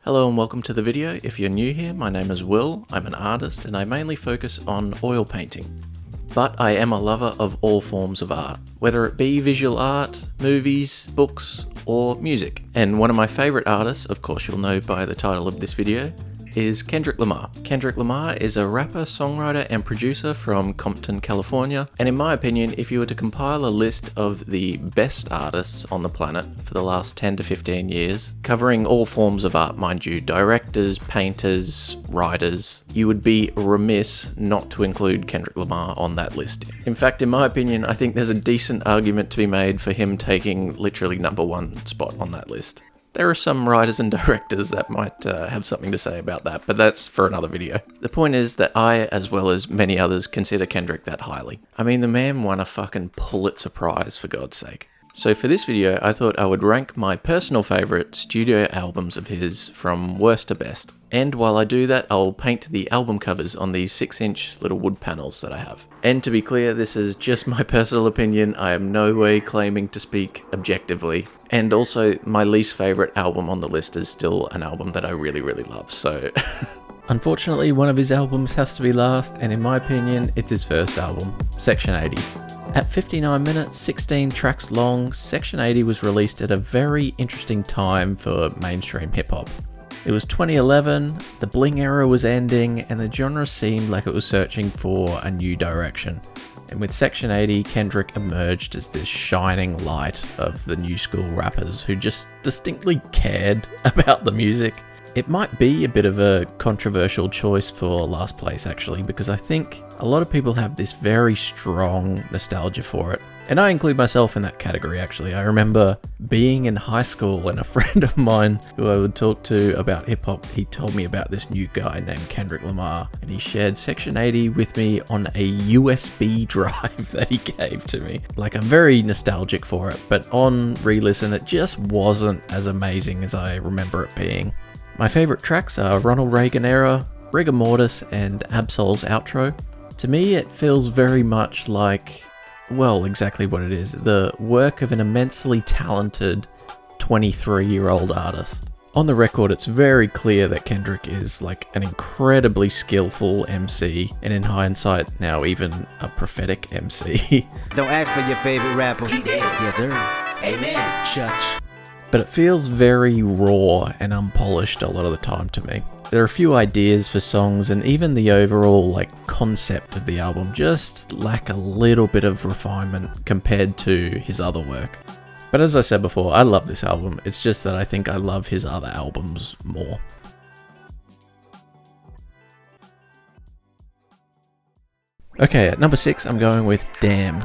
Hello and welcome to the video. If you're new here, my name is Will, I'm an artist and I mainly focus on oil painting. But I am a lover of all forms of art, whether it be visual art, movies, books, or music. And one of my favourite artists, of course you'll know by the title of this video, is Kendrick Lamar. Kendrick Lamar is a rapper, songwriter, and producer from Compton, California. And in my opinion, if you were to compile a list of the best artists on the planet for the last 10 to 15 years, covering all forms of art, mind you, directors, painters, writers, you would be remiss not to include Kendrick Lamar on that list. In fact, in my opinion, I think there's a decent argument to be made for him taking literally #1 spot on that list. There are some writers and directors that might have something to say about that, but that's for another video. The point is that I, as well as many others, consider Kendrick that highly. I mean, the man won a fucking Pulitzer Prize, for God's sake. So for this video, I thought I would rank my personal favourite studio albums of his from worst to best. And while I do that, I'll paint the album covers on these 6-inch little wood panels that I have. And to be clear, this is just my personal opinion. I am no way claiming to speak objectively. And also, my least favourite album on the list is still an album that I really love, so... Unfortunately, one of his albums has to be last, and in my opinion, it's his first album, Section 80. At 59 minutes, 16 tracks long, Section 80 was released at a very interesting time for mainstream hip-hop. It was 2011, the bling era was ending, and the genre seemed like it was searching for a new direction. And with Section 80, Kendrick emerged as this shining light of the new school rappers who just distinctly cared about the music. It might be a bit of a controversial choice for last place actually, because I think a lot of people have this very strong nostalgia for it. And I include myself in that category actually. I remember being in high school and a friend of mine who I would talk to about hip hop, he told me about this new guy named Kendrick Lamar, and he shared Section 80 with me on a USB drive that he gave to me. Like, I'm very nostalgic for it, but on re-listen it just wasn't as amazing as I remember it being. My favourite tracks are Ronald Reagan Era, Rigor Mortis, and Absol's outro. To me it feels very much like, well, exactly what it is, the work of an immensely talented 23-year-old artist. On the record, it's very clear that Kendrick is like an incredibly skillful MC, and in hindsight, now even a prophetic MC. Don't ask for your favorite rapper. He did. Yes, sir. Amen. Church. But it feels very raw and unpolished a lot of the time to me. There are a few ideas for songs, and even the overall concept of the album just lack a little bit of refinement compared to his other work. But as I said before, I love this album, it's just that I think I love his other albums more. Okay, at number 6 I'm going with Damn.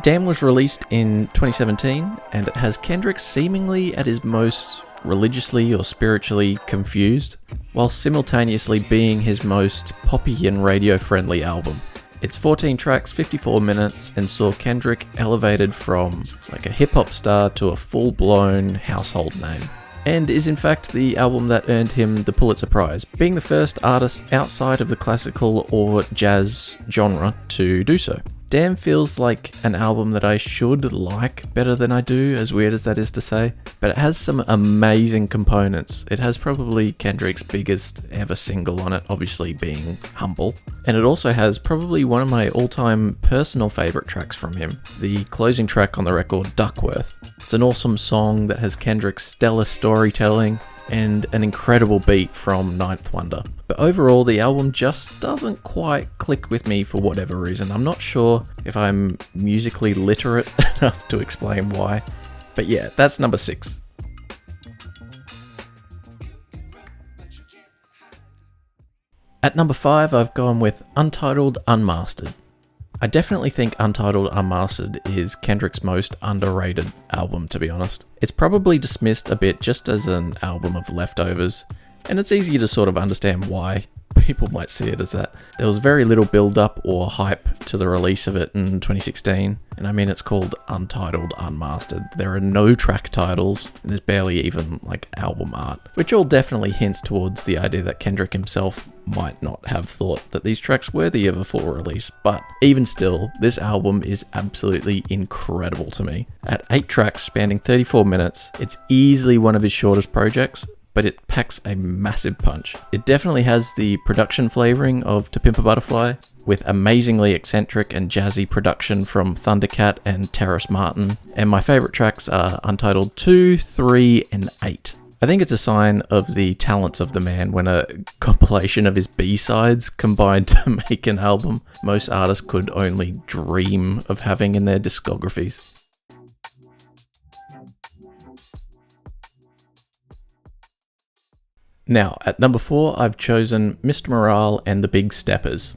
Damn was released in 2017, and it has Kendrick seemingly at his most religiously or spiritually confused, while simultaneously being his most poppy and radio-friendly album. It's 14 tracks, 54 minutes, and saw Kendrick elevated from like a hip-hop star to a full-blown household name, and is in fact the album that earned him the Pulitzer Prize, being the first artist outside of the classical or jazz genre to do so. Damn feels like an album that I should like better than I do, as weird as that is to say, but it has some amazing components. It has probably Kendrick's biggest ever single on it, obviously being Humble, and it also has probably one of my all-time personal favourite tracks from him, the closing track on the record, Duckworth. It's an awesome song that has Kendrick's stellar storytelling and an incredible beat from Ninth Wonder. But overall, the album just doesn't quite click with me for whatever reason. I'm not sure if I'm musically literate enough to explain why. But yeah, that's number 6. At number 5, I've gone with Untitled Unmastered. I definitely think Untitled Unmastered is Kendrick's most underrated album, to be honest. It's probably dismissed a bit just as an album of leftovers, and it's easy to sort of understand why people might see it as that. There was very little build-up or hype to the release of it in 2016, and I mean it's called Untitled Unmastered. There are no track titles, and there's barely even album art, which all definitely hints towards the idea that Kendrick himself might not have thought that these tracks worthy of a full release, but even still, this album is absolutely incredible to me. At 8 tracks spanning 34 minutes, it's easily one of his shortest projects, but it packs a massive punch. It definitely has the production flavouring of To Pimp a Butterfly, with amazingly eccentric and jazzy production from Thundercat and Terrace Martin, and my favourite tracks are Untitled 2, 3 and 8. I think it's a sign of the talents of the man when a compilation of his B-sides combined to make an album most artists could only dream of having in their discographies. Now, at number 4, I've chosen Mr. Morale and the Big Steppers.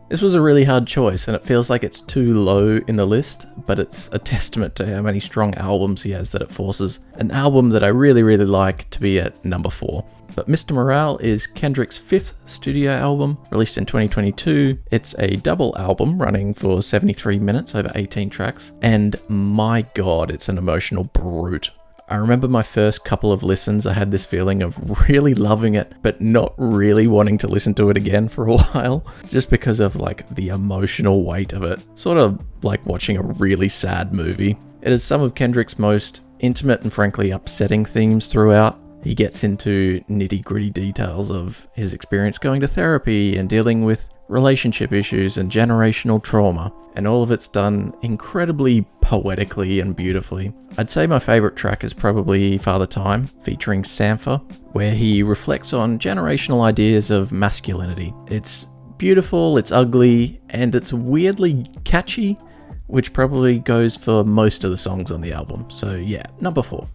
This was a really hard choice, and it feels like it's too low in the list, but it's a testament to how many strong albums he has that it forces an album that I really like to be at number 4. But Mr. Morale is Kendrick's 5th studio album, released in 2022. It's a double album running for 73 minutes over 18 tracks, and my god, it's an emotional brute. I remember my first couple of listens, I had this feeling of really loving it, but not really wanting to listen to it again for a while, just because of like the emotional weight of it. Sort of like watching a really sad movie. It is some of Kendrick's most intimate and frankly upsetting themes throughout. He gets into nitty-gritty details of his experience going to therapy and dealing with relationship issues and generational trauma, and all of it's done incredibly poetically and beautifully. I'd say my favourite track is probably Father Time, featuring Sampha, where he reflects on generational ideas of masculinity. It's beautiful, it's ugly, and it's weirdly catchy, which probably goes for most of the songs on the album. So yeah, number 4.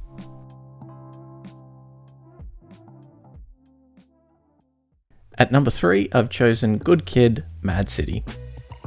At number 3, I've chosen Good Kid, Mad City.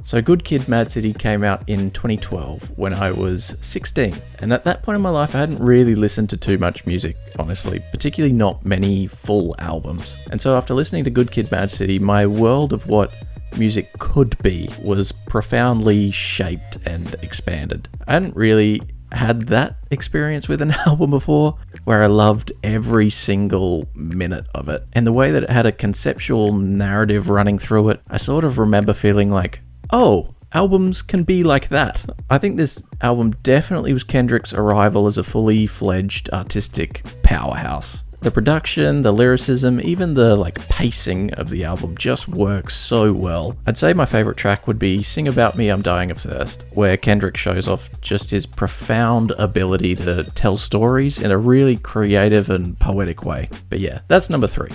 So Good Kid, Mad City came out in 2012 when I was 16. And at that point in my life, I hadn't really listened to too much music, honestly, particularly not many full albums. And so after listening to Good Kid, Mad City, my world of what music could be was profoundly shaped and expanded. I hadn't really had that experience with an album before, where I loved every single minute of it. And the way that it had a conceptual narrative running through it, I sort of remember feeling like, oh, albums can be like that. I think this album definitely was Kendrick's arrival as a fully fledged artistic powerhouse. The production, the lyricism, even the pacing of the album just works so well. I'd say my favorite track would be Sing About Me, I'm Dying of Thirst, where Kendrick shows off just his profound ability to tell stories in a really creative and poetic way. But yeah, that's number 3.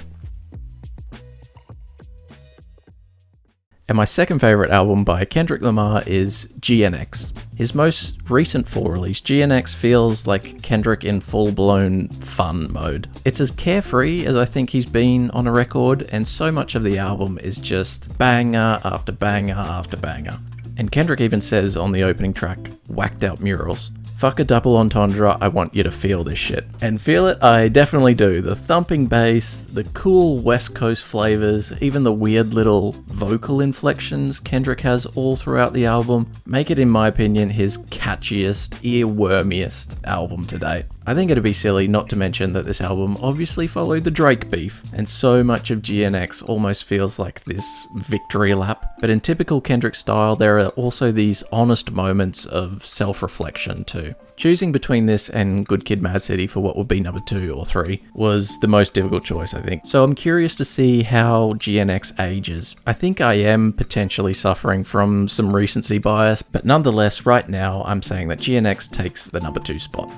And my second favourite album by Kendrick Lamar is GNX. His most recent full release, GNX, feels like Kendrick in full-blown fun mode. It's as carefree as I think he's been on a record, and so much of the album is just banger after banger after banger. And Kendrick even says on the opening track, Whacked Out Murals, fuck a double entendre, I want you to feel this shit. And feel it, I definitely do. The thumping bass, the cool West Coast flavors, even the weird little vocal inflections Kendrick has all throughout the album, make it, in my opinion, his catchiest, earwormiest album to date. I think it'd be silly not to mention that this album obviously followed the Drake beef, and so much of GNX almost feels like this victory lap. But in typical Kendrick style, there are also these honest moments of self-reflection too. Choosing between this and Good Kid, Mad City for what would be number 2 or 3 was the most difficult choice, I think. So I'm curious to see how GNX ages. I think I am potentially suffering from some recency bias, but nonetheless, right now, I'm saying that GNX takes the number 2 spot.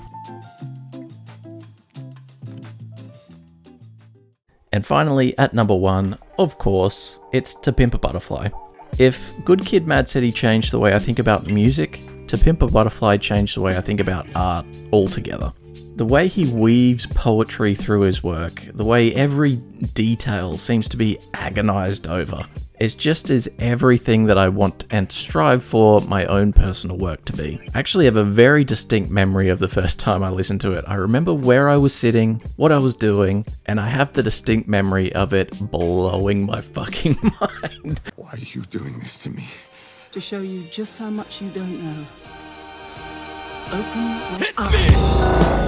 And finally, at number 1, of course, it's To Pimp a Butterfly. If Good Kid, Mad City changed the way I think about music, To Pimp a Butterfly changed the way I think about art altogether. The way he weaves poetry through his work, the way every detail seems to be agonized over, it just is everything that I want and strive for my own personal work to be. I actually have a very distinct memory of the first time I listened to it. I remember where I was sitting, what I was doing, and I have the distinct memory of it blowing my fucking mind. Why are you doing this to me? To show you just how much you don't know. Open your eyes.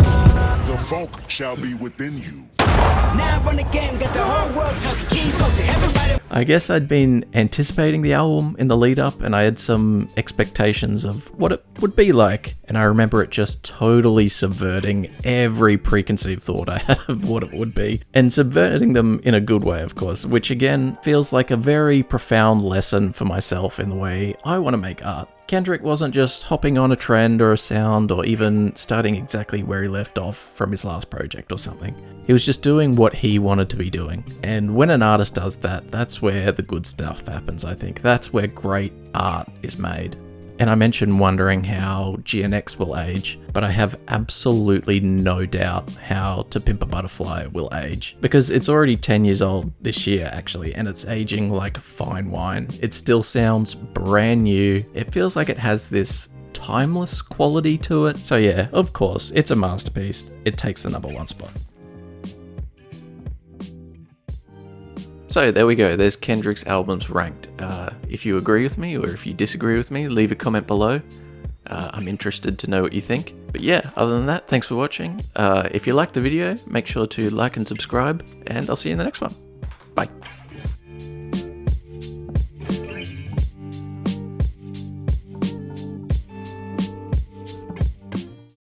The funk shall be within you. Now I run the game, got the whole world talking. Keep go to everybody. I guess I'd been anticipating the album in the lead up, and I had some expectations of what it would be like, and I remember it just totally subverting every preconceived thought I had of what it would be, and subverting them in a good way, of course, which again feels like a very profound lesson for myself in the way I want to make art. Kendrick wasn't just hopping on a trend or a sound or even starting exactly where he left off from his last project or something. He was just doing what he wanted to be doing. And when an artist does that, that's where the good stuff happens, I think. That's where great art is made. And I mentioned wondering how GNX will age, but I have absolutely no doubt how To Pimp a Butterfly will age. Because it's already 10 years old this year, actually, and it's aging like fine wine. It still sounds brand new. It feels like it has this timeless quality to it. So yeah, of course, it's a masterpiece. It takes the #1 spot. So there we go, there's Kendrick's albums ranked. If you agree with me or if you disagree with me, leave a comment below. I'm interested to know what you think. But yeah, other than that, thanks for watching. If you liked the video, make sure to like and subscribe, and I'll see you in the next one. Bye.